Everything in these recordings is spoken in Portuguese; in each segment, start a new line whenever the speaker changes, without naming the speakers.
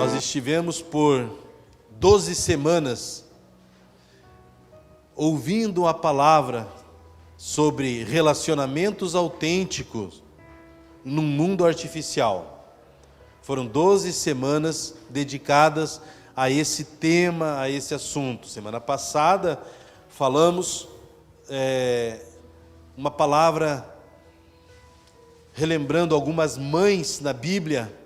Nós estivemos por 12 semanas ouvindo a palavra sobre relacionamentos autênticos num mundo artificial. Foram 12 semanas dedicadas a esse tema, a esse assunto. Semana passada falamos uma palavra relembrando algumas mães na Bíblia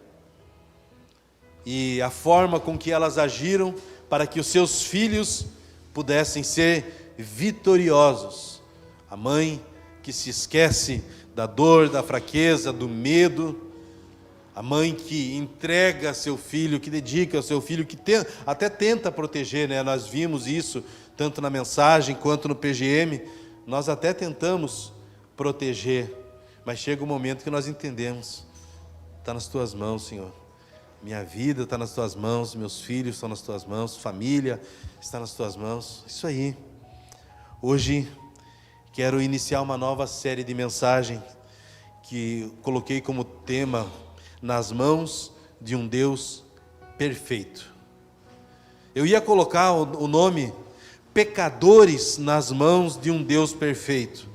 e a forma com que elas agiram para que os seus filhos pudessem ser vitoriosos. A mãe que se esquece da dor, da fraqueza, do medo. A mãe que entrega seu filho, que dedica ao seu filho, que até tenta proteger, né? Nós vimos isso tanto na mensagem quanto no PGM. Nós até tentamos proteger, mas chega um momento que nós entendemos: está nas tuas mãos, Senhor. Minha vida está nas tuas mãos, meus filhos estão nas tuas mãos, família está nas tuas mãos. Isso aí. Hoje quero iniciar uma nova série de mensagens que coloquei como tema: nas mãos de um Deus perfeito. Eu ia colocar o nome Pecadores nas mãos de um Deus perfeito.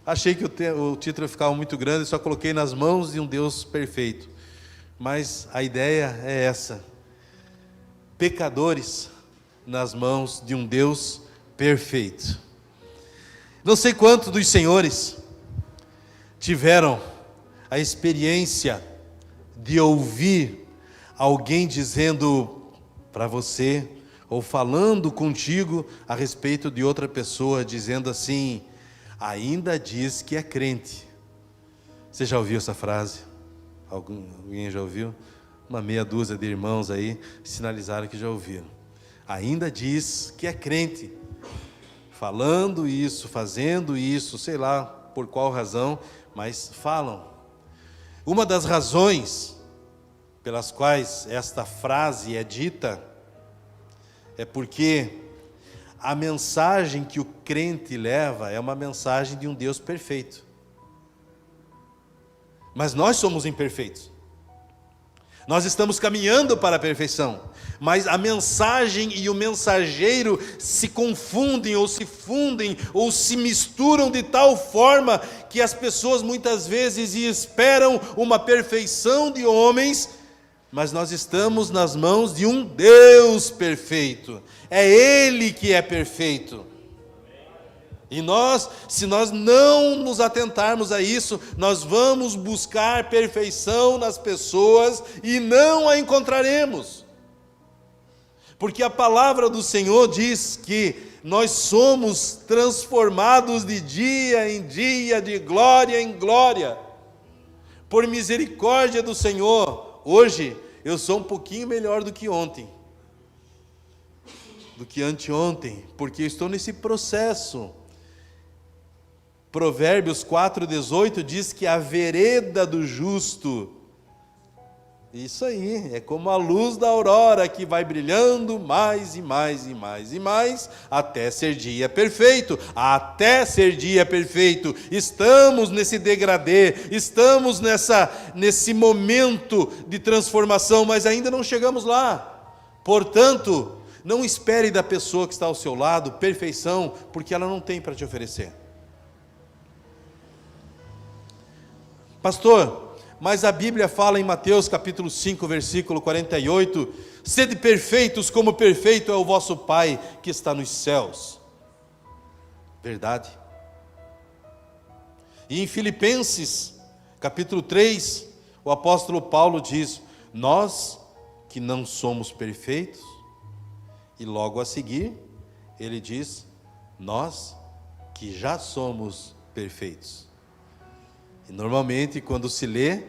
Achei que o título ia ficar muito grande, só coloquei nas mãos de um Deus perfeito. Mas a ideia é essa: pecadores nas mãos de um Deus perfeito. Não sei quantos dos senhores tiveram a experiência de ouvir alguém dizendo para você, ou falando contigo a respeito de outra pessoa, dizendo assim: ainda diz que é crente. Você já ouviu essa frase? Alguém já ouviu? Uma meia dúzia de irmãos aí sinalizaram que já ouviram. Ainda diz que é crente. Falando isso, fazendo isso, sei lá por qual razão, mas falam. Uma das razões pelas quais esta frase é dita é porque a mensagem que o crente leva é uma mensagem de um Deus perfeito. Mas nós somos imperfeitos. Nós estamos caminhando para a perfeição, mas a mensagem e o mensageiro se confundem, ou se fundem, ou se misturam de tal forma que as pessoas muitas vezes esperam uma perfeição de homens, mas nós estamos nas mãos de um Deus perfeito. É Ele que é perfeito. E se nós não nos atentarmos a isso, nós vamos buscar perfeição nas pessoas e não a encontraremos. Porque a palavra do Senhor diz que nós somos transformados de dia em dia, de glória em glória. Por misericórdia do Senhor, hoje eu sou um pouquinho melhor do que ontem, do que anteontem, porque eu estou nesse processo. Provérbios 4,18 diz que a vereda do justo, isso aí, é como a luz da aurora que vai brilhando mais e mais e mais e mais, até ser dia perfeito, até ser dia perfeito. Estamos nesse degradê, estamos nesse momento de transformação, mas ainda não chegamos lá. Portanto, não espere da pessoa que está ao seu lado perfeição, porque ela não tem para te oferecer. Pastor, mas a Bíblia fala em Mateus capítulo 5, versículo 48, sede perfeitos como perfeito é o vosso Pai que está nos céus. Verdade. E em Filipenses capítulo 3, o apóstolo Paulo diz: nós que não somos perfeitos, e logo a seguir ele diz: nós que já somos perfeitos. E normalmente, quando se lê,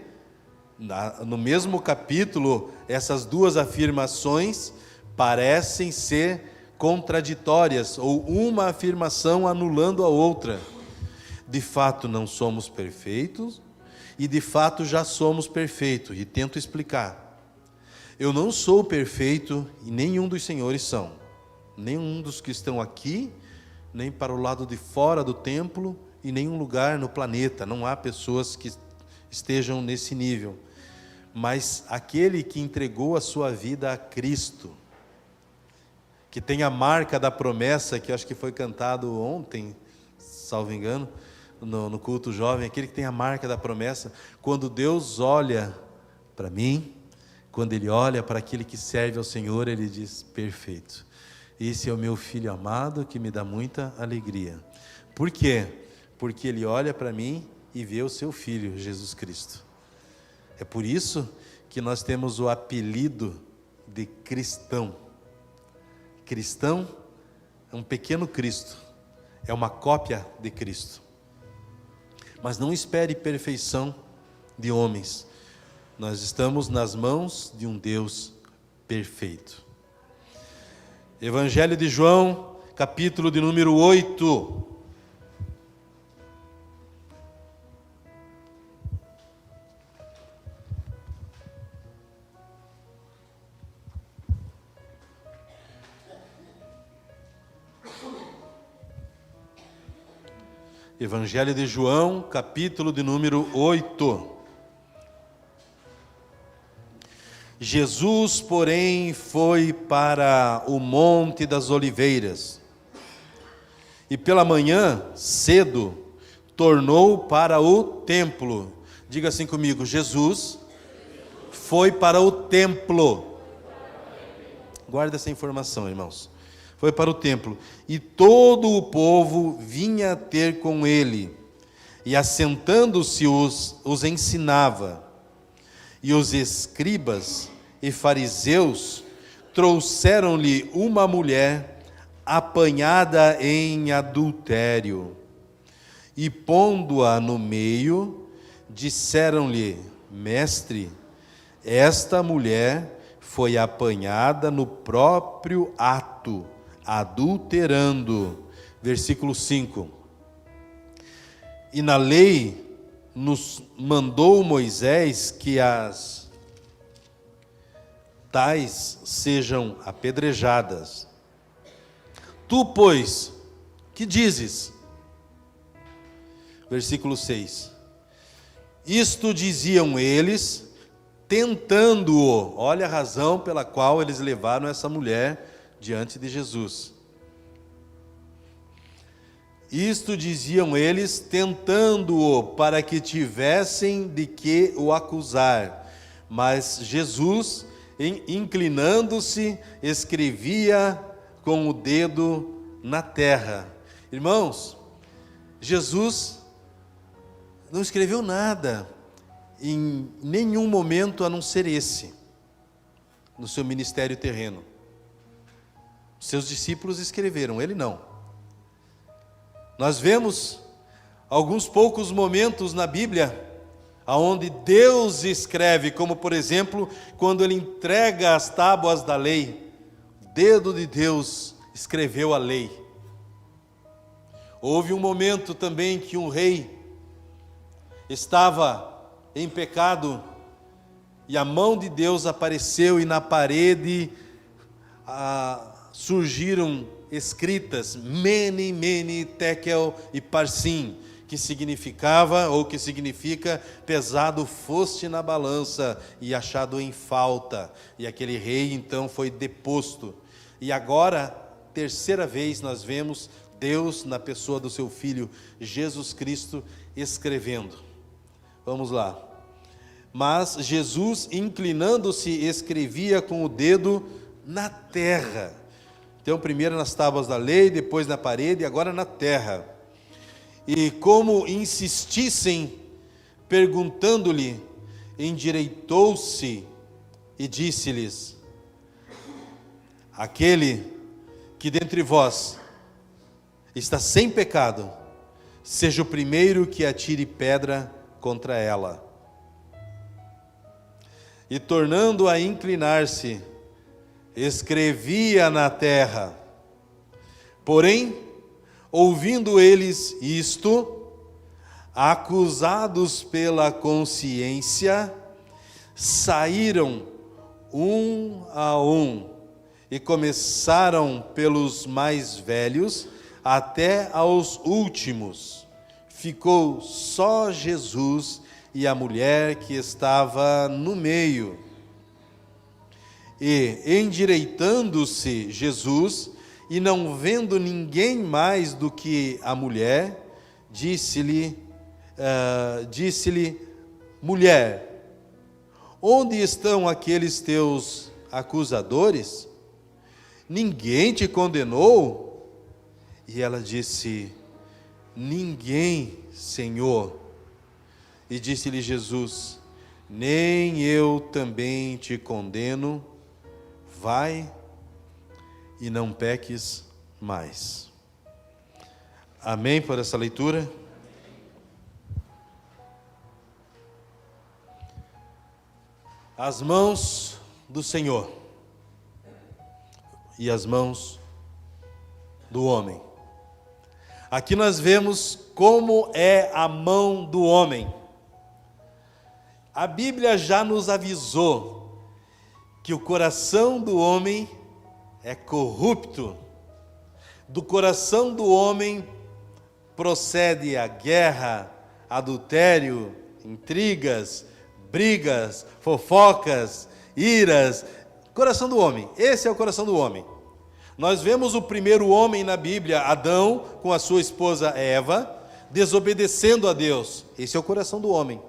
no mesmo capítulo, essas duas afirmações parecem ser contraditórias, ou uma afirmação anulando a outra. De fato, não somos perfeitos, e de fato já somos perfeitos. E tento explicar. Eu não sou perfeito, e nenhum dos senhores são. Nenhum dos que estão aqui, nem para o lado de fora do templo, em nenhum lugar no planeta. Não há pessoas que estejam nesse nível. mas aquele que entregou a sua vida a Cristo, que tem a marca da promessa, que acho que foi cantado ontem, salvo engano, no culto jovem, aquele que tem a marca da promessa, quando Deus olha para mim, quando Ele olha para aquele que serve ao Senhor, Ele diz: perfeito, esse é o meu filho amado que me dá muita alegria. Por quê? Porque Ele olha para mim e vê o seu Filho, Jesus Cristo. É por isso que nós temos o apelido de cristão. Cristão é um pequeno Cristo, é uma cópia de Cristo. Mas não espere perfeição de homens. Nós estamos nas mãos de um Deus perfeito. Evangelho de João, capítulo de número 8. Evangelho de João, capítulo de número 8. Jesus, porém, foi para o Monte das Oliveiras, e pela manhã, cedo, tornou para o templo. Diga assim comigo: Jesus foi para o templo. Guarda essa informação, irmãos. Foi para o templo, e todo o povo vinha ter com ele, e assentando-se os ensinava. E os escribas e fariseus trouxeram-lhe uma mulher apanhada em adultério, e pondo-a no meio, disseram-lhe: mestre, esta mulher foi apanhada no próprio ato, adulterando. Versículo 5. E na lei nos mandou Moisés que as tais sejam apedrejadas. Tu, pois, que dizes? Versículo 6. Isto diziam eles, tentando-o. Olha a razão pela qual eles levaram essa mulher diante de Jesus. Isto diziam eles, tentando-o, para que tivessem de que o acusar. Mas Jesus, inclinando-se, escrevia com o dedo na terra. Irmãos, Jesus não escreveu nada em nenhum momento a não ser esse, no seu ministério terreno. Seus discípulos escreveram, ele não. Nós vemos alguns poucos momentos na Bíblia onde Deus escreve, como por exemplo, quando Ele entrega as tábuas da lei, o dedo de Deus escreveu a lei. Houve um momento também que um rei estava em pecado e a mão de Deus apareceu e na parede surgiram escritas Mene, Mene, Tekel e Parsim, que significava, ou que significa, pesado foste na balança e achado em falta. E aquele rei então foi deposto. E agora, terceira vez, nós vemos Deus, na pessoa do seu Filho Jesus Cristo, escrevendo. Vamos lá. Mas Jesus, inclinando-se, escrevia com o dedo na terra. Então, primeiro nas tábuas da lei, depois na parede, e agora na terra. E como insistissem, perguntando-lhe, endireitou-se e disse-lhes: aquele que dentre vós está sem pecado, seja o primeiro que atire pedra contra ela. E tornando a inclinar-se, escrevia na terra. Porém, ouvindo eles isto, acusados pela consciência, saíram um a um e começaram pelos mais velhos até aos últimos. Ficou só Jesus e a mulher que estava no meio. E, endireitando-se Jesus, e não vendo ninguém mais do que a mulher, disse-lhe, mulher, onde estão aqueles teus acusadores? Ninguém te condenou? E ela disse, ninguém, Senhor. E disse-lhe Jesus, nem eu também te condeno, vai e não peques mais. Amém por essa leitura? As mãos do Senhor e as mãos do homem. Aqui nós vemos como é a mão do homem. A Bíblia já nos avisou que o coração do homem é corrupto. Do coração do homem procede a guerra, adultério, intrigas, brigas, fofocas, iras. Coração do homem, esse é o coração do homem. Nós vemos o primeiro homem na Bíblia, Adão, com a sua esposa Eva, desobedecendo a Deus. Esse é o coração do homem.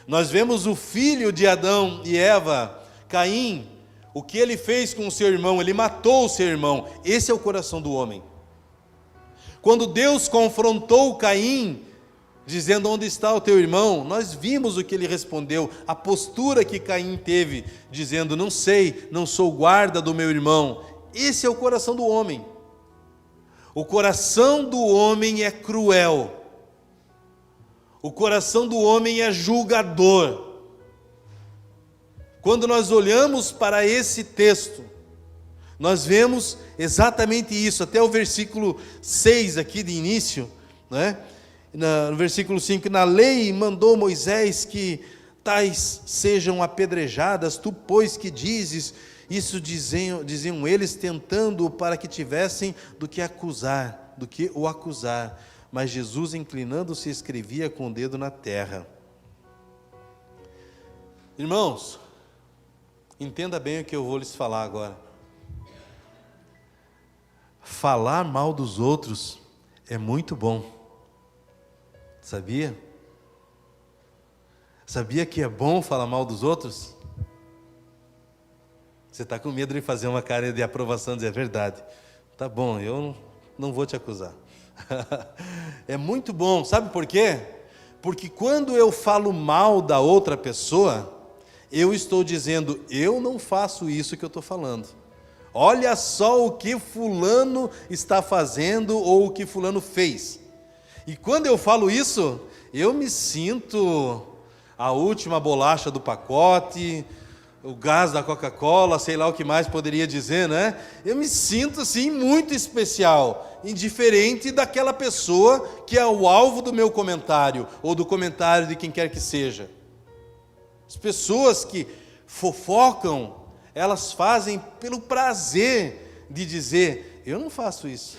Nós vemos o filho de Adão e Eva, Caim, o que ele fez com o seu irmão, ele matou o seu irmão. Esse é o coração do homem. Quando Deus confrontou Caim, dizendo, onde está o teu irmão? Nós vimos o que ele respondeu, a postura que Caim teve, dizendo, não sei, não sou guarda do meu irmão. Esse é o coração do homem. O coração do homem é cruel. O coração do homem é julgador. Quando nós olhamos para esse texto, nós vemos exatamente isso, até o versículo 6 aqui de início, né? No versículo 5, na lei mandou Moisés que tais sejam apedrejadas, tu pois que dizes, isso diziam eles tentando para que tivessem do que o acusar. Mas Jesus, inclinando-se, escrevia com o dedo na terra. Irmãos, entenda bem o que eu vou lhes falar agora. Falar mal dos outros é muito bom. Sabia? Sabia que é bom falar mal dos outros? Você está com medo de fazer uma cara de aprovação, dizer a verdade. Tá bom, eu não vou te acusar. É muito bom, sabe por quê? Porque quando eu falo mal da outra pessoa, eu estou dizendo, eu não faço isso que eu estou falando. Olha só o que fulano está fazendo ou o que fulano fez. E quando eu falo isso, eu me sinto a última bolacha do pacote, o gás da Coca-Cola, sei lá o que mais poderia dizer, né? Eu me sinto assim muito especial, indiferente daquela pessoa que é o alvo do meu comentário, ou do comentário de quem quer que seja. As pessoas que fofocam, elas fazem pelo prazer de dizer, eu não faço isso.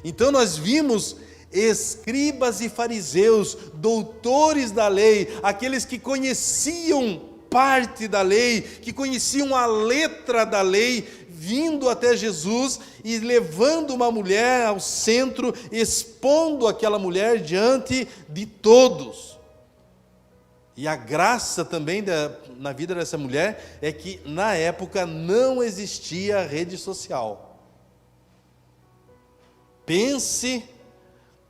Então nós vimos escribas e fariseus, doutores da lei, aqueles que conheciam parte da lei, que conheciam a letra da lei, vindo até Jesus e levando uma mulher ao centro, expondo aquela mulher diante de todos. E a graça também na vida dessa mulher é que na época não existia rede social. Pense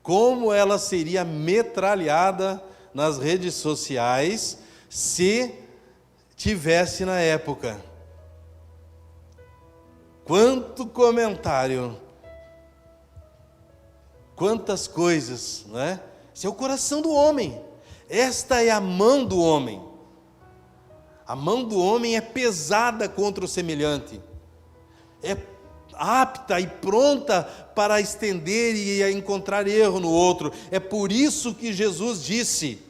como ela seria metralhada nas redes sociais se tivesse na época. Quanto comentário, quantas coisas, né? Esse é o coração do homem. Esta é a mão do homem. A mão do homem é pesada contra o semelhante. É apta e pronta para estender e encontrar erro no outro. É por isso que Jesus disse,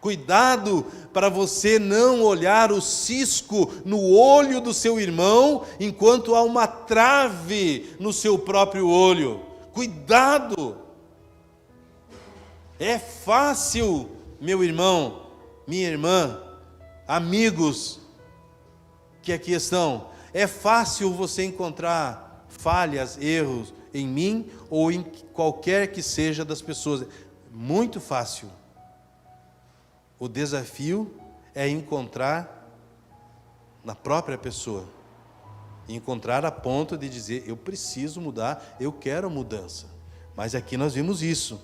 cuidado para você não olhar o cisco no olho do seu irmão, enquanto há uma trave no seu próprio olho. Cuidado! É fácil meu irmão, minha irmã, amigos que aqui estão, é fácil você encontrar falhas, erros em mim ou em qualquer que seja das pessoas. Muito fácil. O desafio é encontrar na própria pessoa. Encontrar a ponto de dizer, eu preciso mudar, eu quero mudança. Mas aqui nós vimos isso.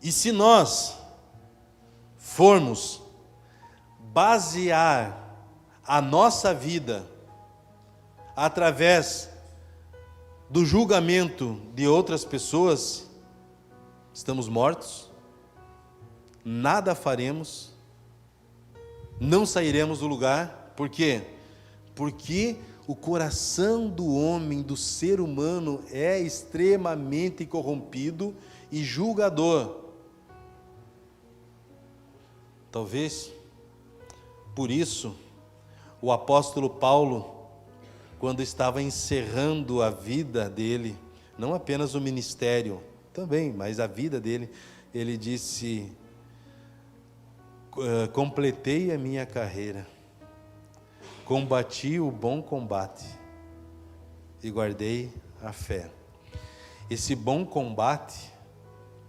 E se nós formos basear a nossa vida através do julgamento de outras pessoas, estamos mortos, nada faremos, não sairemos do lugar. Por quê? Porque o coração do homem, do ser humano, é extremamente corrompido e julgador. Talvez, por isso, o apóstolo Paulo, quando estava encerrando a vida dele, não apenas o ministério, também, mas a vida dele, ele disse, completei a minha carreira, combati o bom combate e guardei a fé. Esse bom combate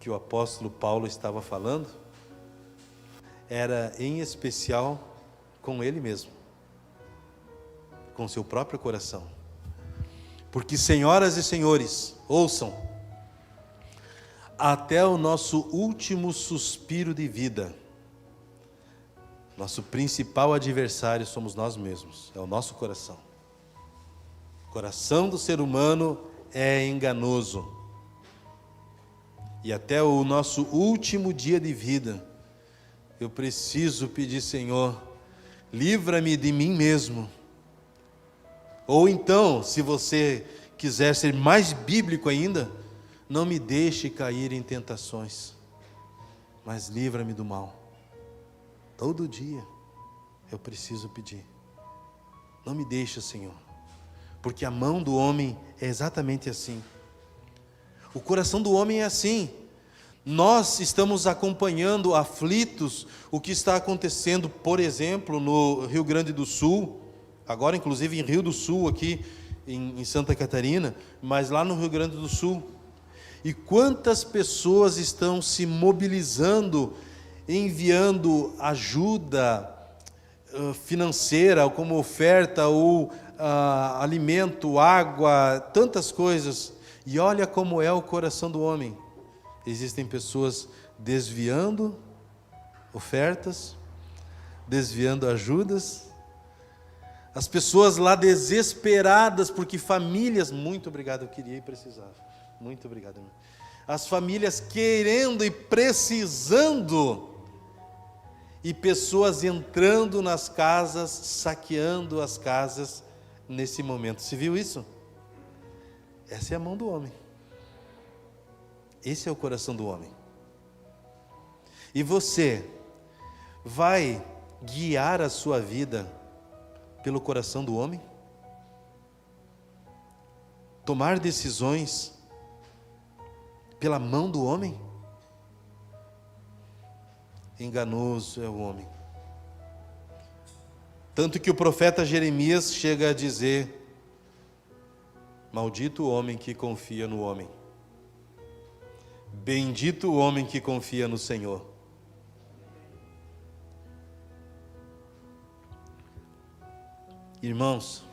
que o apóstolo Paulo estava falando, era em especial com ele mesmo, com seu próprio coração. Porque, senhoras e senhores, ouçam, até o nosso último suspiro de vida, nosso principal adversário somos nós mesmos, é o nosso coração. O coração do ser humano é enganoso. E até o nosso último dia de vida, eu preciso pedir, Senhor, livra-me de mim mesmo. Ou então, se você quiser ser mais bíblico ainda, não me deixe cair em tentações, mas livra-me do mal. Todo dia eu preciso pedir. Não me deixe, Senhor, porque a mão do homem é exatamente assim. O coração do homem é assim. Nós estamos acompanhando aflitos o que está acontecendo, por exemplo, no Rio Grande do Sul, agora inclusive em Rio do Sul, aqui em Santa Catarina, mas lá no Rio Grande do Sul. E quantas pessoas estão se mobilizando, enviando ajuda financeira, como oferta, ou alimento, água, tantas coisas. E olha como é o coração do homem. Existem pessoas desviando ofertas, desviando ajudas, as pessoas lá desesperadas, porque famílias, muito obrigado, eu queria e precisava, muito obrigado, irmão. As famílias querendo e precisando, e pessoas entrando nas casas, saqueando as casas nesse momento. Você viu isso? Essa é a mão do homem. Esse é o coração do homem. E você vai guiar a sua vida pelo coração do homem? Tomar decisões pela mão do homem? Enganoso é o homem. Tanto que o profeta Jeremias chega a dizer: maldito o homem que confia no homem. Bendito o homem que confia no Senhor. Irmãos,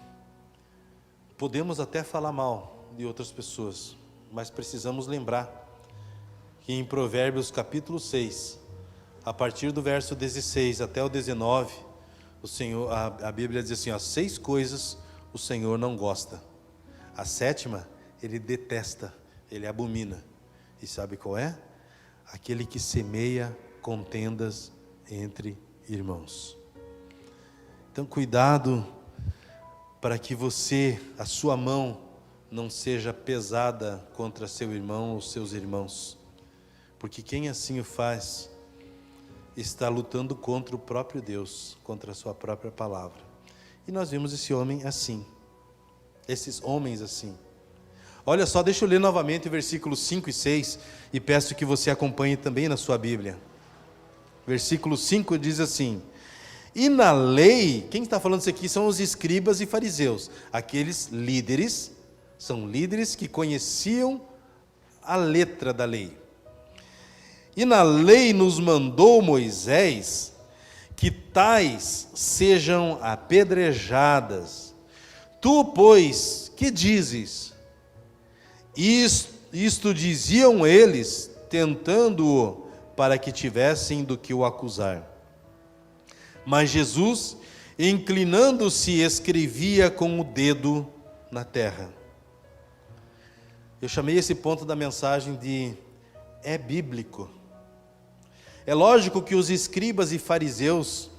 podemos até falar mal de outras pessoas, mas precisamos lembrar que em Provérbios capítulo 6, a partir do verso 16 até o 19, o Senhor, a Bíblia diz assim, 6 coisas o Senhor não gosta. A 7ª, Ele detesta, Ele abomina. E sabe qual é? Aquele que semeia contendas entre irmãos. Então, cuidado para que a sua mão não seja pesada contra seu irmão ou seus irmãos. Porque quem assim o faz, está lutando contra o próprio Deus, contra a sua própria palavra. E nós vimos esse homem assim, esses homens assim. Olha só, deixa eu ler novamente o versículos 5 e 6 e peço que você acompanhe também na sua Bíblia. Versículo 5 diz assim: e na lei, quem está falando isso aqui são os escribas e fariseus, aqueles líderes, são líderes que conheciam a letra da lei. E na lei nos mandou Moisés que tais sejam apedrejadas. Tu, pois, que dizes? Isto diziam eles, tentando-o, para que tivessem do que o acusar. Mas Jesus, inclinando-se, escrevia com o dedo na terra. Eu chamei esse ponto da mensagem de é bíblico. É lógico que os escribas e fariseus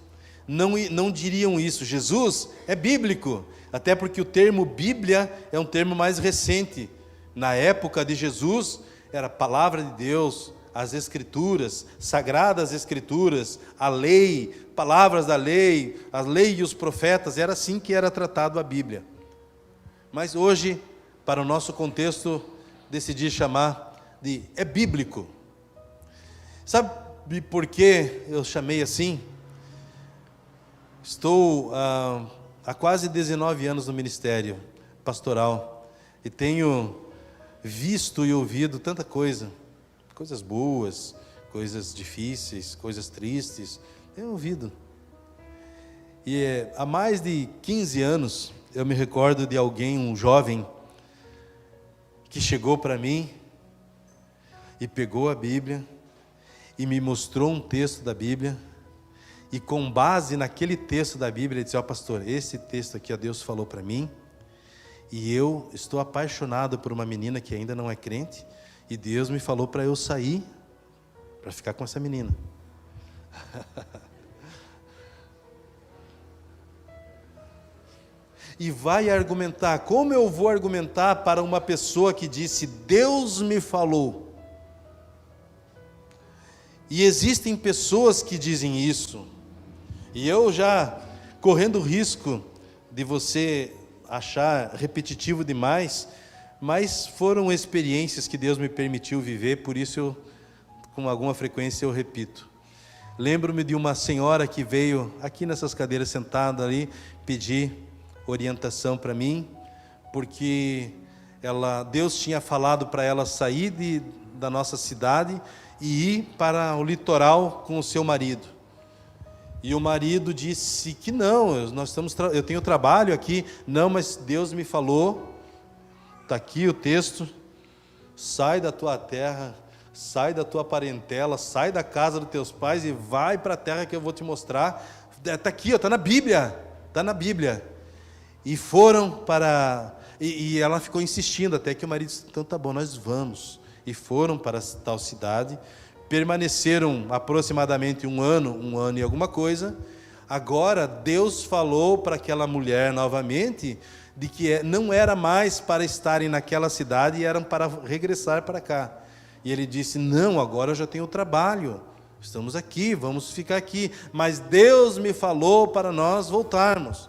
não diriam isso. Jesus é bíblico, até porque o termo Bíblia é um termo mais recente. Na época de Jesus, era a palavra de Deus, as Escrituras, sagradas Escrituras, a lei, palavras da lei, a lei e os profetas, era assim que era tratado a Bíblia. Mas hoje, para o nosso contexto, decidi chamar de é bíblico. Sabe por que eu chamei assim? Estou há quase 19 anos no ministério pastoral e tenho visto e ouvido tanta coisa, coisas boas, coisas difíceis, coisas tristes, tenho ouvido. E há mais de 15 anos eu me recordo de alguém, um jovem, que chegou para mim e pegou a Bíblia e me mostrou um texto da Bíblia, e com base naquele texto da Bíblia, ele disse: ó pastor, esse texto aqui, ó, Deus falou para mim, e eu estou apaixonado por uma menina que ainda não é crente, e Deus me falou para eu sair, para ficar com essa menina. E vai argumentar. Como eu vou argumentar para uma pessoa que disse, Deus me falou? E existem pessoas que dizem isso, e eu já correndo o risco de você achar repetitivo demais, mas foram experiências que Deus me permitiu viver, por isso eu, com alguma frequência eu repito. Lembro-me de uma senhora que veio aqui nessas cadeiras sentada ali, pedir orientação para mim, porque Deus tinha falado para ela sair da nossa cidade e ir para o litoral com o seu marido. E o marido disse que não, eu tenho trabalho aqui. Não, mas Deus me falou, está aqui o texto, sai da tua terra, sai da tua parentela, sai da casa dos teus pais e vai para a terra que eu vou te mostrar. Está aqui, está na Bíblia, está na Bíblia. E foram para... E ela ficou insistindo, até que o marido disse, então tá bom, nós vamos. E foram para tal cidade, permaneceram aproximadamente um ano e alguma coisa. Agora Deus falou para aquela mulher novamente, de que não era mais para estarem naquela cidade, eram para regressar para cá. E ele disse, não, agora eu já tenho trabalho, estamos aqui, vamos ficar aqui, mas Deus me falou para nós voltarmos.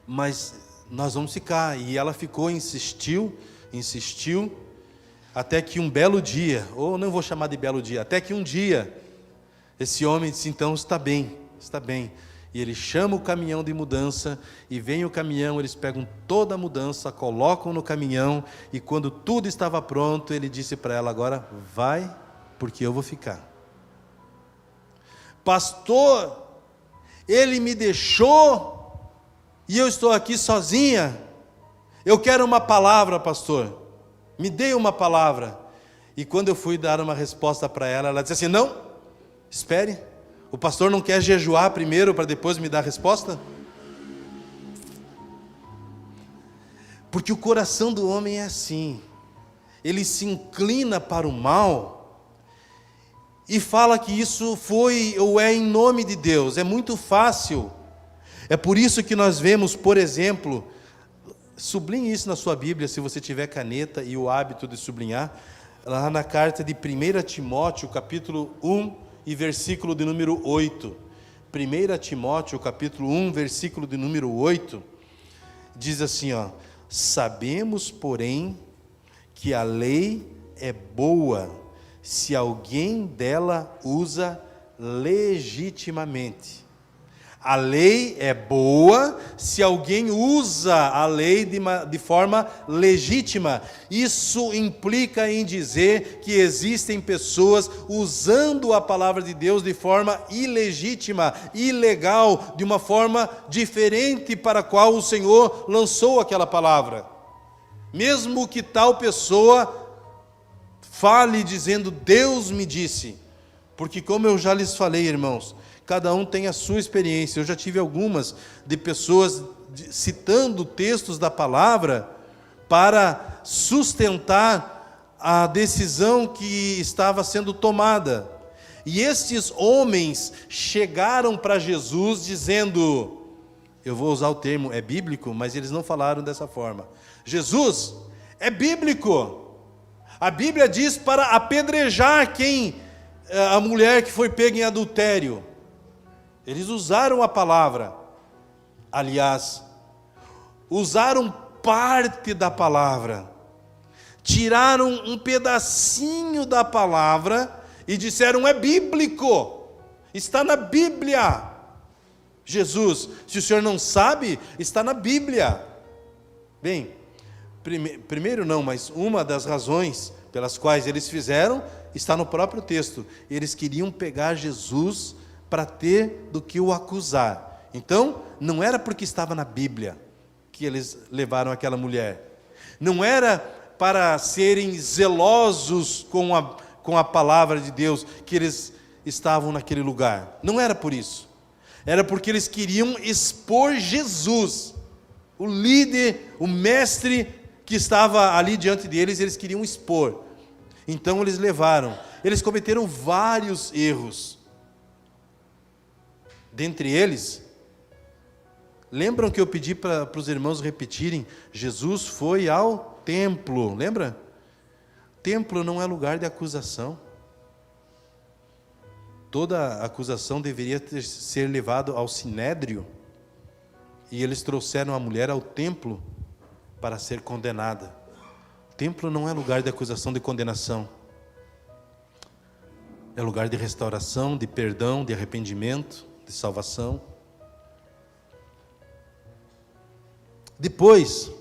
Mas nós vamos ficar. E ela ficou, insistiu, até que um belo dia, ou não vou chamar de belo dia, até que um dia, esse homem disse, então está bem. E ele chama o caminhão de mudança, e vem o caminhão, eles pegam toda a mudança, colocam no caminhão, e quando tudo estava pronto, ele disse para ela, agora vai, porque eu vou ficar. Pastor, ele me deixou, e eu estou aqui sozinha, eu quero uma palavra, pastor, me dê uma palavra. E quando eu fui dar uma resposta para ela, ela disse assim, não, espere, o pastor não quer jejuar primeiro para depois me dar a resposta? Porque o coração do homem é assim, ele se inclina para o mal e fala que isso foi ou é em nome de Deus, é muito fácil. É por isso que nós vemos, por exemplo, sublinhe isso na sua Bíblia, se você tiver caneta e o hábito de sublinhar, lá na carta de 1 Timóteo, capítulo 1 e versículo de número 8. 1 Timóteo, capítulo 1, versículo de número 8, diz assim, ó, Sabemos, porém, que a lei é boa se alguém dela usa legitimamente. A lei é boa se alguém usa a lei de forma legítima. Isso implica em dizer que existem pessoas usando a palavra de Deus de forma ilegítima, ilegal, de uma forma diferente para a qual o Senhor lançou aquela palavra. Mesmo que tal pessoa fale dizendo, Deus me disse, porque como eu já lhes falei, irmãos, cada um tem a sua experiência. Eu já tive algumas de pessoas citando textos da palavra para sustentar a decisão que estava sendo tomada. E estes homens chegaram para Jesus dizendo, eu vou usar o termo, é bíblico, mas eles não falaram dessa forma. Jesus, é bíblico. A Bíblia diz para apedrejar a mulher que foi pega em adultério. Eles usaram a palavra, aliás, usaram parte da palavra, tiraram um pedacinho da palavra e disseram, é bíblico, está na Bíblia. Jesus, se o senhor não sabe, está na Bíblia. Bem, primeiro não, mas uma das razões pelas quais eles fizeram, está no próprio texto. Eles queriam pegar Jesus para ter do que o acusar. Então, não era porque estava na Bíblia que eles levaram aquela mulher. Não era para serem zelosos com a palavra de Deus que eles estavam naquele lugar. Não era por isso. Era porque eles queriam expor Jesus, o líder, o mestre que estava ali diante deles, eles queriam expor. Então eles levaram. Eles cometeram vários erros. Dentre eles, lembram que eu pedi para os irmãos repetirem? Jesus foi ao templo, lembra? Templo não é lugar de acusação. Toda acusação deveria ser levada ao sinédrio. E eles trouxeram a mulher ao templo para ser condenada. O templo não é lugar de acusação, de condenação. É lugar de restauração, de perdão, de arrependimento, de salvação. Depois,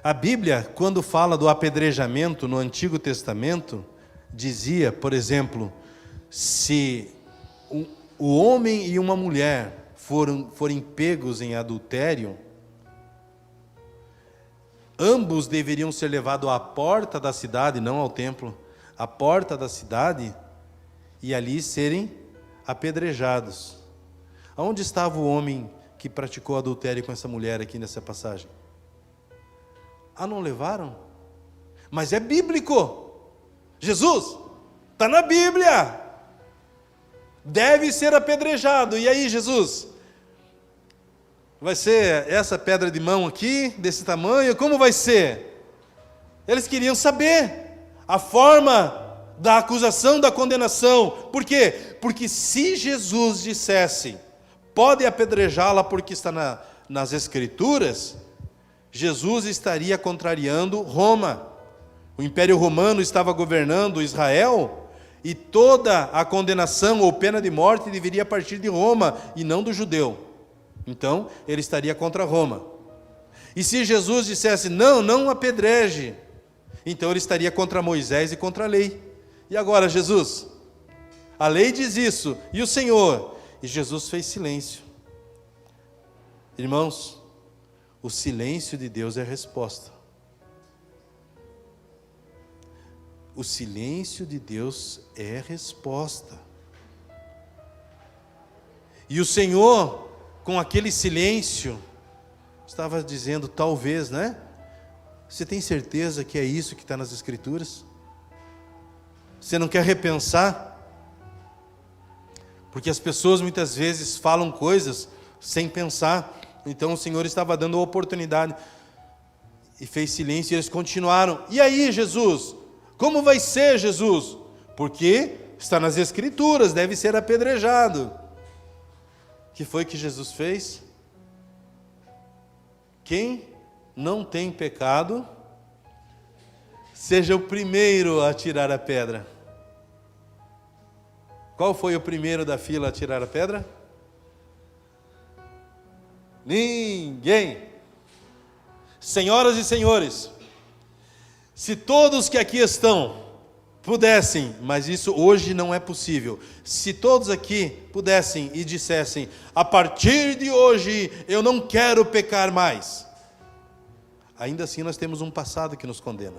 a Bíblia, quando fala do apedrejamento no Antigo Testamento, dizia, por exemplo, se o homem e uma mulher forem pegos em adultério, ambos deveriam ser levados à porta da cidade, não ao templo, à porta da cidade, e ali serem apedrejados. Aonde estava o homem que praticou adultério com essa mulher aqui nessa passagem? Ah, não levaram? Mas é bíblico. Jesus, está na Bíblia. Deve ser apedrejado. E aí, Jesus? Vai ser essa pedra de mão aqui, desse tamanho? Como vai ser? Eles queriam saber a forma da acusação, da condenação. Por quê? Porque se Jesus dissesse, pode apedrejá-la porque está nas Escrituras, Jesus estaria contrariando Roma. O Império Romano estava governando Israel e toda a condenação ou pena de morte deveria partir de Roma e não do judeu. Então, ele estaria contra Roma. E se Jesus dissesse, não apedreje, então ele estaria contra Moisés e contra a lei. E agora, Jesus? A lei diz isso, e o Senhor? E Jesus fez silêncio. Irmãos, o silêncio de Deus é a resposta. O silêncio de Deus é a resposta. E o Senhor, com aquele silêncio, estava dizendo, talvez, né? Você tem certeza que é isso que está nas Escrituras? Você não quer repensar? Porque as pessoas muitas vezes falam coisas sem pensar. Então o Senhor estava dando a oportunidade e fez silêncio e eles continuaram. E aí, Jesus? Como vai ser, Jesus? Porque está nas Escrituras, deve ser apedrejado. O que foi que Jesus fez? Quem não tem pecado, seja o primeiro a tirar a pedra. Qual foi o primeiro da fila a tirar a pedra? Ninguém. Senhoras e senhores, se todos que aqui estão pudessem, mas isso hoje não é possível, se todos aqui pudessem e dissessem: a partir de hoje eu não quero pecar mais, ainda assim nós temos um passado que nos condena.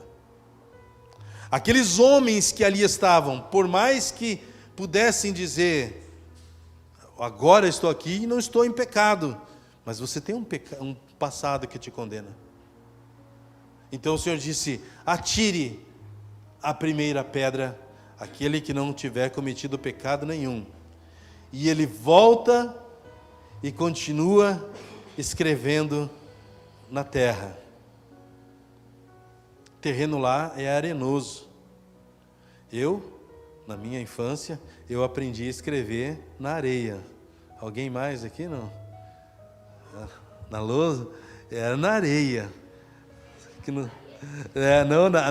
Aqueles homens que ali estavam, por mais que pudessem dizer: agora estou aqui e não estou em pecado, mas você tem um passado que te condena. Então o Senhor disse: atire a primeira pedra aquele que não tiver cometido pecado nenhum. E ele volta e continua escrevendo na terra. O terreno lá é arenoso. Na minha infância, eu aprendi a escrever na areia. Alguém mais aqui não? Na lousa? Era na areia.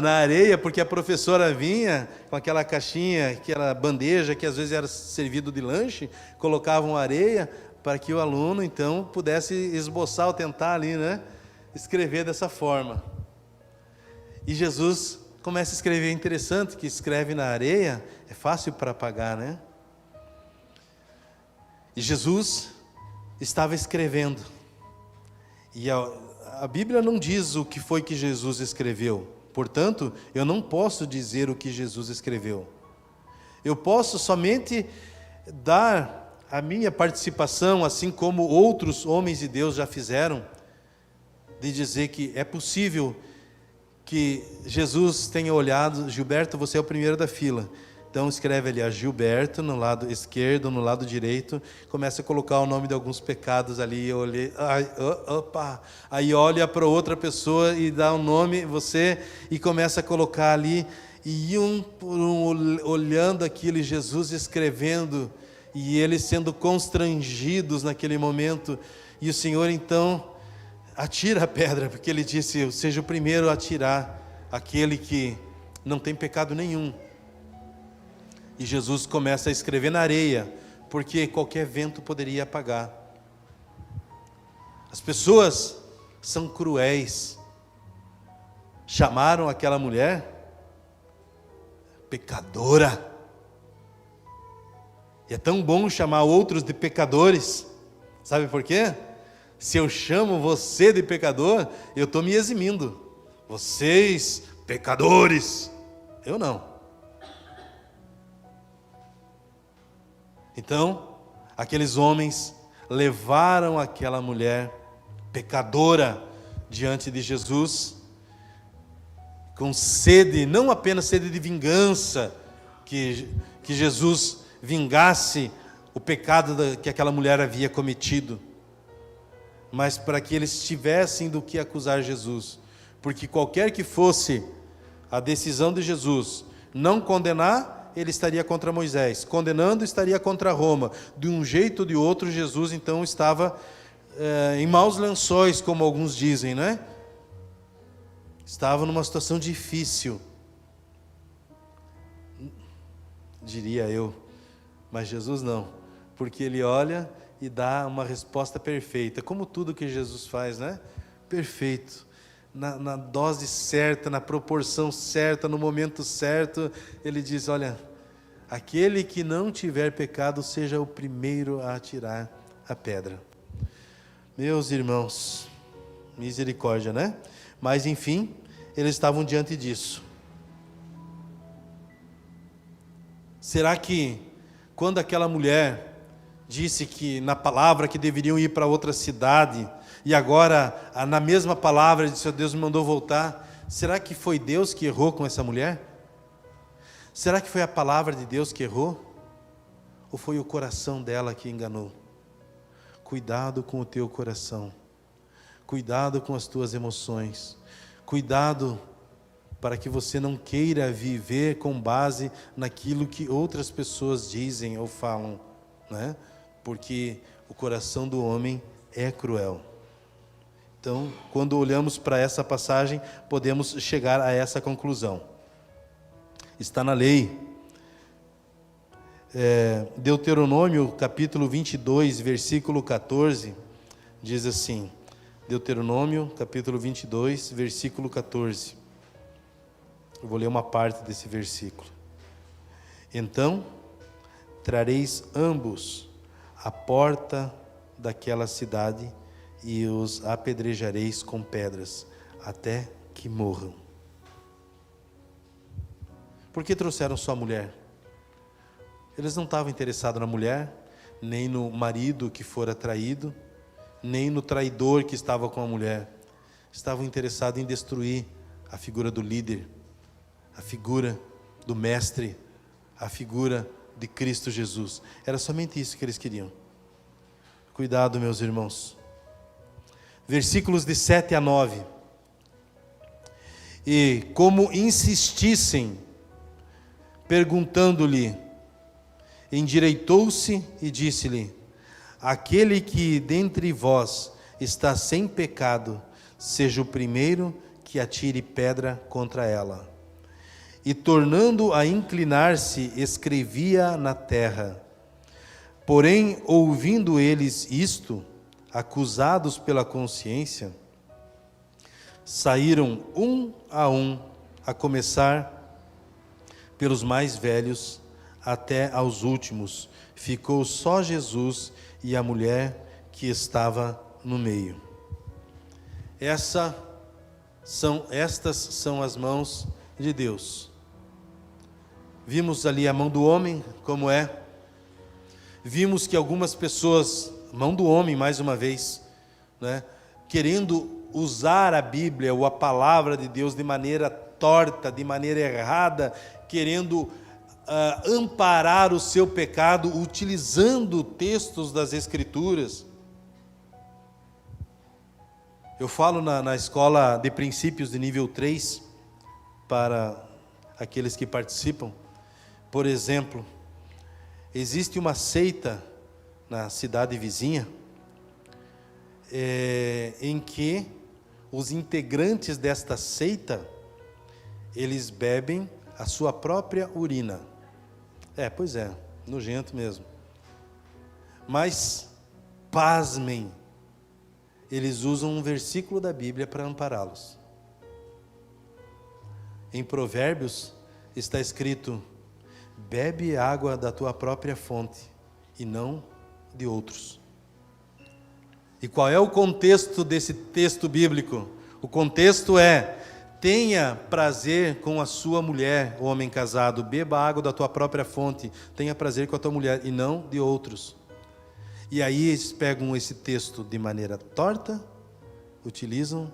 Na areia, porque a professora vinha com aquela caixinha, aquela bandeja que às vezes era servido de lanche, colocavam areia para que o aluno então pudesse esboçar ou tentar ali, né, escrever dessa forma. E Jesus começa a escrever. Interessante que escreve na areia, é fácil para apagar, né? E Jesus estava escrevendo. E a Bíblia não diz o que foi que Jesus escreveu. Portanto, eu não posso dizer o que Jesus escreveu. Eu posso somente dar a minha participação, assim como outros homens de Deus já fizeram, de dizer que é possível que Jesus tenha olhado: Gilberto, você é o primeiro da fila. Então escreve ali a Gilberto no lado esquerdo, no lado direito, começa a colocar o nome de alguns pecados ali. Eu olhei, aí olha para outra pessoa e dá o nome, você, e começa a colocar ali, e um por um olhando aquilo, e Jesus escrevendo, e eles sendo constrangidos naquele momento. E o Senhor então atira a pedra, porque ele disse: seja o primeiro a atirar, aquele que não tem pecado nenhum. E Jesus começa a escrever na areia, porque qualquer vento poderia apagar. As pessoas são cruéis. Chamaram aquela mulher pecadora. E é tão bom chamar outros de pecadores. Sabe por quê? Se eu chamo você de pecador, eu estou me eximindo. Vocês, pecadores. Eu não. Então, aqueles homens levaram aquela mulher pecadora diante de Jesus, com sede, não apenas sede de vingança, que Jesus vingasse o pecado que aquela mulher havia cometido, mas para que eles tivessem do que acusar Jesus, porque qualquer que fosse a decisão de Jesus, não condenar, ele estaria contra Moisés, condenando estaria contra Roma. De um jeito ou de outro, Jesus então estava em maus lençóis, como alguns dizem, né? Estava numa situação difícil, diria eu, mas Jesus não, porque ele olha e dá uma resposta perfeita, como tudo que Jesus faz, né? Perfeito. Na dose certa, na proporção certa, no momento certo, ele diz: olha, aquele que não tiver pecado, seja o primeiro a atirar a pedra. Meus irmãos, misericórdia, né? Mas enfim, eles estavam diante disso. Será que, quando aquela mulher disse que na palavra que deveriam ir para outra cidade, e agora na mesma palavra disse: Deus me mandou voltar, será que foi Deus que errou com essa mulher? Será que foi a palavra de Deus que errou? Ou foi o coração dela que enganou? Cuidado com o teu coração, cuidado com as tuas emoções, cuidado para que você não queira viver com base naquilo que outras pessoas dizem ou falam, né? Porque o coração do homem é cruel. Então, quando olhamos para essa passagem, podemos chegar a essa conclusão. Está na lei. Deuteronômio, capítulo 22, versículo 14, diz assim, Deuteronômio, capítulo 22, versículo 14. Eu vou ler uma parte desse versículo. Então, trareis ambos à porta daquela cidade e os apedrejareis com pedras, até que morram. Por que trouxeram só a mulher? Eles não estavam interessados na mulher, nem no marido que fora traído, nem no traidor que estava com a mulher. Estavam interessados em destruir a figura do líder, a figura do mestre, a figura de Cristo Jesus. Era somente isso que eles queriam. Cuidado, meus irmãos. Versículos de 7 a 9. E como insistissem, perguntando-lhe, endireitou-se e disse-lhe, aquele que dentre vós está sem pecado, seja o primeiro que atire pedra contra ela. E tornando a inclinar-se, escrevia na terra. Porém, ouvindo eles isto, acusados pela consciência, saíram um, a começar pelos mais velhos, até aos últimos. Ficou só Jesus e a mulher que estava no meio. Estas são as mãos de Deus. Vimos ali a mão do homem, como é. Vimos que algumas pessoas, mão do homem mais uma vez, né, querendo usar a Bíblia ou a palavra de Deus de maneira torta, de maneira errada, querendo amparar o seu pecado, utilizando textos das Escrituras. Eu falo na escola de princípios de nível 3, para aqueles que participam. Por exemplo, existe uma seita na cidade vizinha, em que os integrantes desta seita, eles bebem a sua própria urina. Pois é, nojento mesmo. Mas, pasmem, eles usam um versículo da Bíblia para ampará-los. Em Provérbios está escrito, bebe água da tua própria fonte e não de outros. E qual é o contexto desse texto bíblico? O contexto é, tenha prazer com a sua mulher, o homem casado, beba água da tua própria fonte, tenha prazer com a tua mulher e não de outros. E aí eles pegam esse texto de maneira torta, utilizam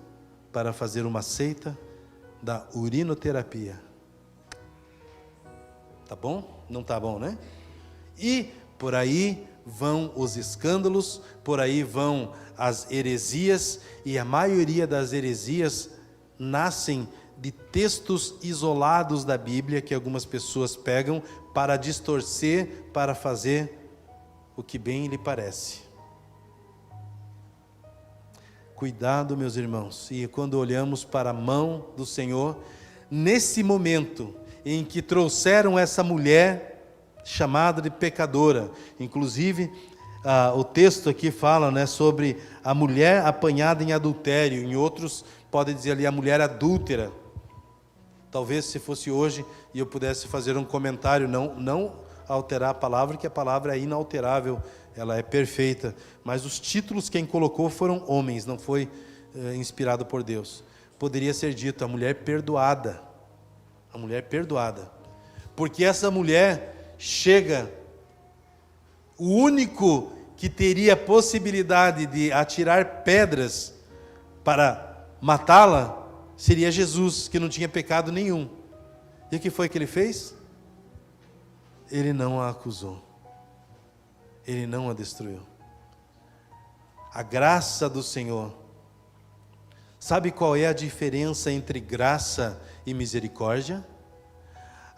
para fazer uma seita da urinoterapia. Tá bom? Não tá bom, né? E por aí vão os escândalos, por aí vão as heresias, e a maioria das heresias nascem de textos isolados da Bíblia que algumas pessoas pegam para distorcer, para fazer o que bem lhe parece. Cuidado, meus irmãos, e quando olhamos para a mão do Senhor, nesse momento em que trouxeram essa mulher chamada de pecadora, inclusive o texto aqui fala, né, sobre a mulher apanhada em adultério, em outros pode dizer ali a mulher adúltera. Talvez se fosse hoje e eu pudesse fazer um comentário, não alterar a palavra, que a palavra é inalterável, ela é perfeita, mas os títulos quem colocou foram homens, não foi inspirado por Deus. Poderia ser dito a mulher perdoada, porque essa mulher chega, o único que teria possibilidade de atirar pedras para matá-la seria Jesus, que não tinha pecado nenhum. E o que foi que ele fez? Ele não a acusou, ele não a destruiu. A graça do Senhor. Sabe qual é a diferença entre graça e misericórdia?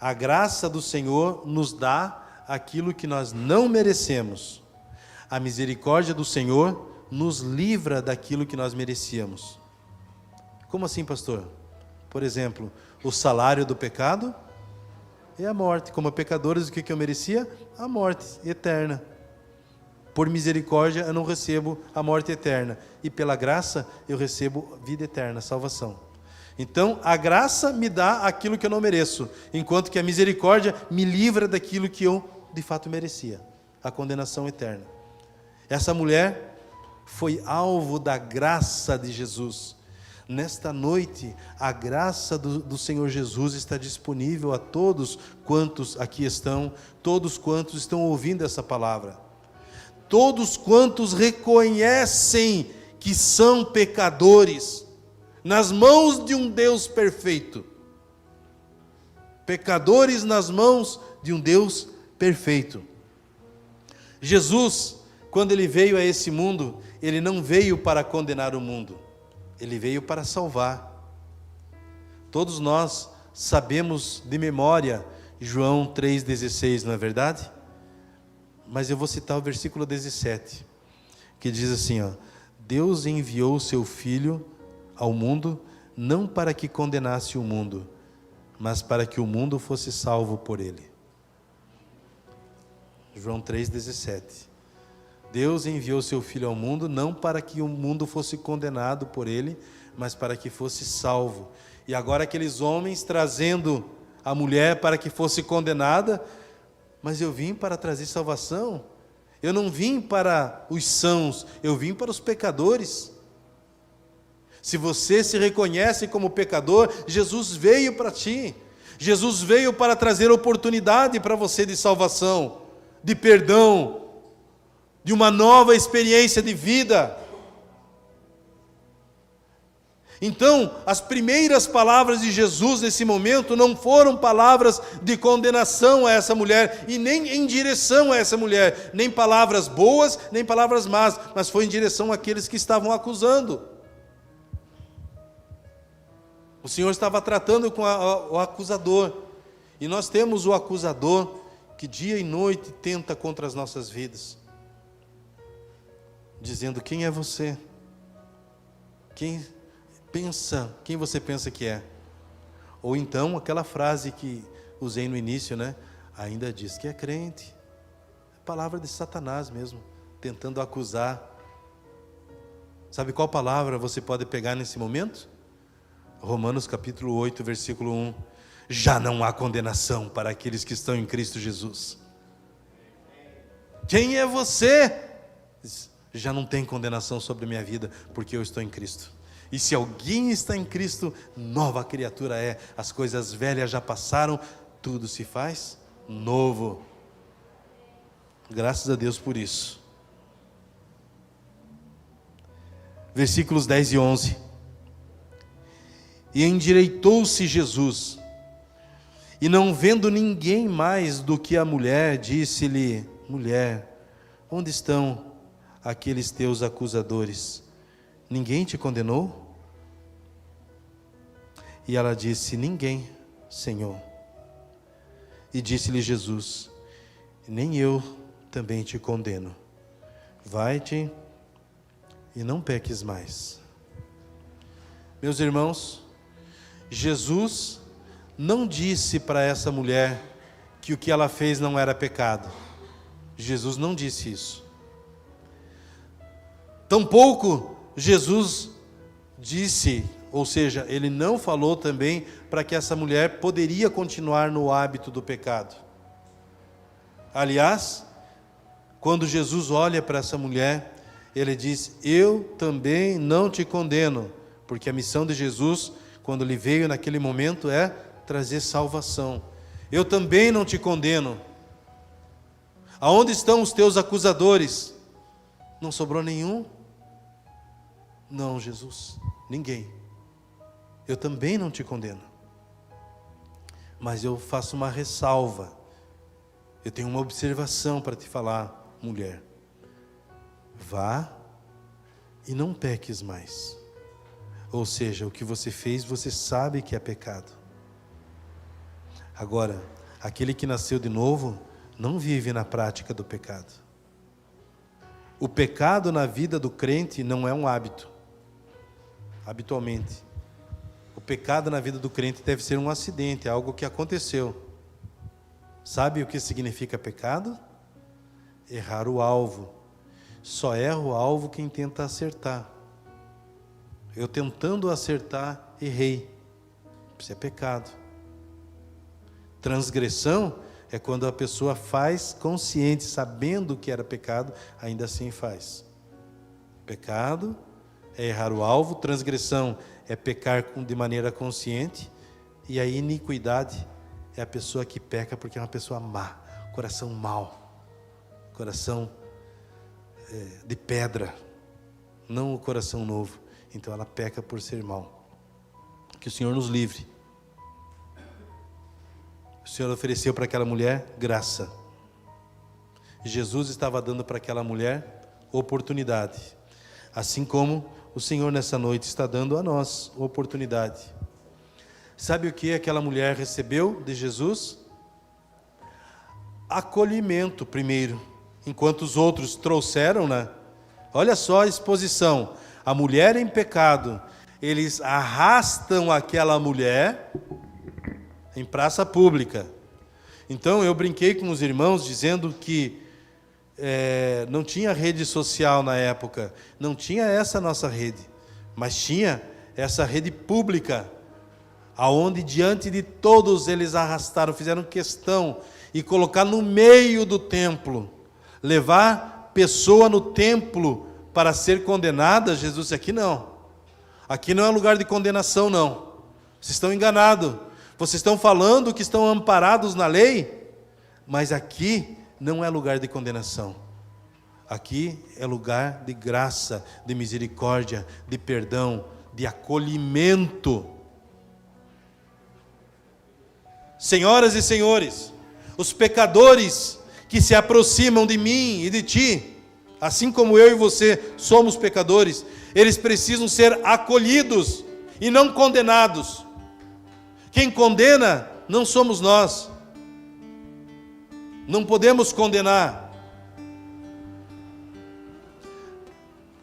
A graça do Senhor nos dá aquilo que nós não merecemos. A misericórdia do Senhor nos livra daquilo que nós merecíamos. Como assim, pastor? Por exemplo, o salário do pecado é a morte. Como pecadores, o que eu merecia? A morte eterna. Por misericórdia eu não recebo a morte eterna, e pela graça eu recebo vida eterna, salvação. Então a graça me dá aquilo que eu não mereço, enquanto que a misericórdia me livra daquilo que eu de fato merecia, a condenação eterna. Essa mulher foi alvo da graça de Jesus. Nesta noite, a graça do Senhor Jesus está disponível a todos quantos aqui estão, todos quantos estão ouvindo essa palavra. Todos quantos reconhecem que são pecadores, nas mãos de um Deus perfeito. Pecadores nas mãos de um Deus perfeito. Jesus, quando ele veio a esse mundo, ele não veio para condenar o mundo, ele veio para salvar. Todos nós sabemos de memória João 3,16, não é verdade? Mas eu vou citar o versículo 17, que diz assim, ó: Deus enviou o seu Filho ao mundo, não para que condenasse o mundo, mas para que o mundo fosse salvo por ele. João 3,17. Deus enviou o seu Filho ao mundo, não para que o mundo fosse condenado por ele, mas para que fosse salvo. E agora aqueles homens trazendo a mulher para que fosse condenada, mas eu vim para trazer salvação. Eu não vim para os sãos, eu vim para os pecadores. Se você se reconhece como pecador, Jesus veio para ti. Jesus veio para trazer oportunidade para você de salvação, de perdão, de uma nova experiência de vida. Então, as primeiras palavras de Jesus nesse momento não foram palavras de condenação a essa mulher, e nem em direção a essa mulher, nem palavras boas, nem palavras más, mas foi em direção àqueles que estavam acusando. O Senhor estava tratando com o acusador, e nós temos o acusador que dia e noite tenta contra as nossas vidas, dizendo: quem é você? Quem você pensa que é? Ou então aquela frase que usei no início, né? Ainda diz que é crente. É palavra de Satanás mesmo, tentando acusar. Sabe qual palavra você pode pegar nesse momento? Romanos capítulo 8, versículo 1. Já não há condenação para aqueles que estão em Cristo Jesus. Quem é você? Já não tem condenação sobre a minha vida, porque eu estou em Cristo. E se alguém está em Cristo, nova criatura é. As coisas velhas já passaram, tudo se faz novo. Graças a Deus por isso. Versículos 10 e 11. E endireitou-se Jesus, e não vendo ninguém mais do que a mulher, disse-lhe: mulher, onde estão aqueles teus acusadores? Ninguém te condenou? E ela disse: ninguém, Senhor. E disse-lhe Jesus: nem eu também te condeno. Vai-te e não peques mais. Meus irmãos, Jesus não disse para essa mulher que o que ela fez não era pecado. Jesus não disse isso. Tampouco Jesus disse, ou seja, ele não falou também para que essa mulher poderia continuar no hábito do pecado. Aliás, quando Jesus olha para essa mulher, ele diz: eu também não te condeno, porque a missão de Jesus, quando ele veio naquele momento, é trazer salvação. Eu também não te condeno. Aonde estão os teus acusadores? Não sobrou nenhum? Não, Jesus, ninguém. Eu também não te condeno. Mas eu faço uma ressalva. Eu tenho uma observação para te falar, mulher. Vá e não peques mais. Ou seja, o que você fez, você sabe que é pecado. Agora, aquele que nasceu de novo, não vive na prática do pecado. O pecado na vida do crente não é um hábito, habitualmente. O pecado na vida do crente deve ser um acidente, algo que aconteceu. Sabe o que significa pecado? Errar o alvo. Só erra o alvo quem tenta acertar. Eu tentando acertar, errei. Isso é pecado. Transgressão é quando a pessoa faz consciente, sabendo que era pecado, ainda assim faz. Pecado é errar o alvo, transgressão é pecar de maneira consciente, e a iniquidade é a pessoa que peca porque é uma pessoa má, coração mau, coração de pedra, não o coração novo. Então ela peca por ser mau. Que o Senhor nos livre. O Senhor ofereceu para aquela mulher graça. Jesus estava dando para aquela mulher oportunidade. Assim como o Senhor nessa noite está dando a nós oportunidade. Sabe o que aquela mulher recebeu de Jesus? Acolhimento primeiro, enquanto os outros trouxeram, né? Olha só a exposição. A mulher em pecado, eles arrastam aquela mulher em praça pública. Então eu brinquei com os irmãos dizendo que não tinha rede social na época, não tinha essa nossa rede, mas tinha essa rede pública, aonde diante de todos eles arrastaram, fizeram questão e colocar no meio do templo, levar pessoa no templo para ser condenada. Jesus disse: aqui não é lugar de condenação, não. Vocês estão enganados. Vocês estão falando que estão amparados na lei, mas aqui não é lugar de condenação. Aqui é lugar de graça, de misericórdia, de perdão, de acolhimento. Senhoras e senhores, os pecadores que se aproximam de mim e de ti, assim como eu e você somos pecadores, eles precisam ser acolhidos e não condenados. Quem condena não somos nós. Não podemos condenar.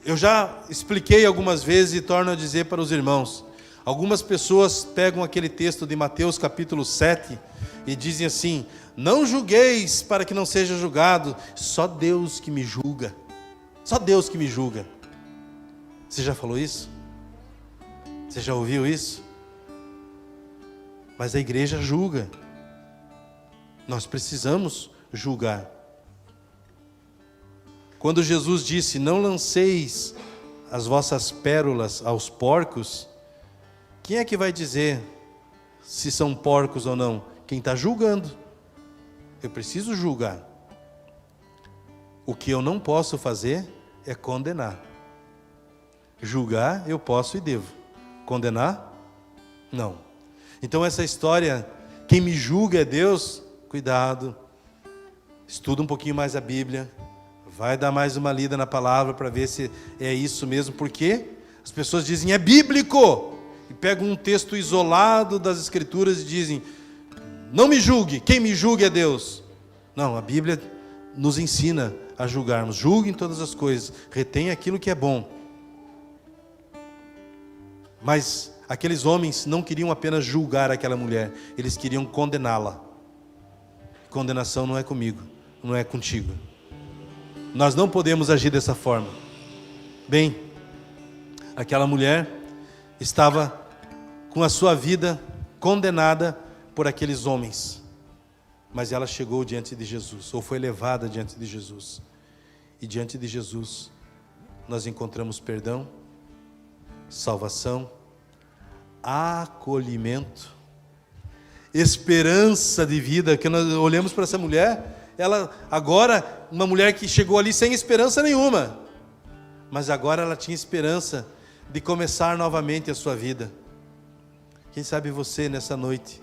Eu já expliquei algumas vezes e torno a dizer para os irmãos. Algumas pessoas pegam aquele texto de Mateus capítulo 7 e dizem assim: não julgueis para que não seja julgado, só Deus que me julga. Só Deus que me julga. Você já falou isso? Você já ouviu isso? Mas a igreja julga. Nós precisamos julgar. Quando Jesus disse: não lanceis as vossas pérolas aos porcos, quem é que vai dizer se são porcos ou não? Quem está julgando. Eu preciso julgar. O que eu não posso fazer é condenar. Julgar eu posso e devo. Condenar? Não. Então essa história, quem me julga é Deus, cuidado. Estuda um pouquinho mais a Bíblia. Vai dar mais uma lida na palavra para ver se é isso mesmo. Porque as pessoas dizem: é bíblico. E pegam um texto isolado das Escrituras e dizem: não me julgue, quem me julga é Deus. Não, a Bíblia nos ensina a julgarmos. Julguem todas as coisas, retém aquilo que é bom. Mas aqueles homens não queriam apenas julgar aquela mulher, eles queriam condená-la. Condenação não é comigo, não é contigo. Nós não podemos agir dessa forma. Bem, aquela mulher estava com a sua vida condenada por aqueles homens, mas ela chegou diante de Jesus, ou foi levada diante de Jesus, e diante de Jesus nós encontramos perdão, salvação, acolhimento, esperança de vida. Que nós olhamos para essa mulher, ela agora, uma mulher que chegou ali sem esperança nenhuma, mas agora ela tinha esperança de começar novamente a sua vida. Quem sabe você nessa noite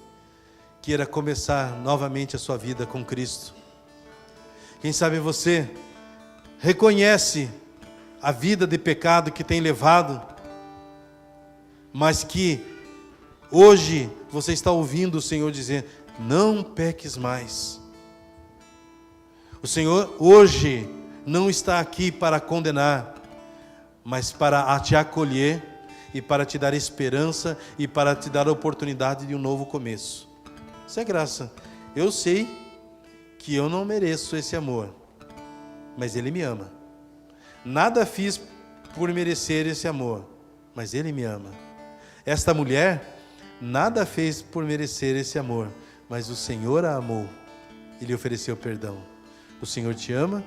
queira começar novamente a sua vida com Cristo. Quem sabe você reconhece a vida de pecado que tem levado, mas que hoje você está ouvindo o Senhor dizer: não peques mais. O Senhor hoje não está aqui para condenar, mas para te acolher e para te dar esperança e para te dar a oportunidade de um novo começo. Isso é graça. Eu sei que eu não mereço esse amor, mas Ele me ama. Nada fiz por merecer esse amor, mas Ele me ama. Esta mulher nada fez por merecer esse amor, mas o Senhor a amou e lhe ofereceu perdão. O Senhor te ama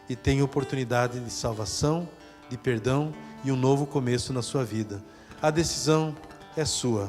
e tem oportunidade de salvação, de perdão e um novo começo na sua vida. A decisão é sua.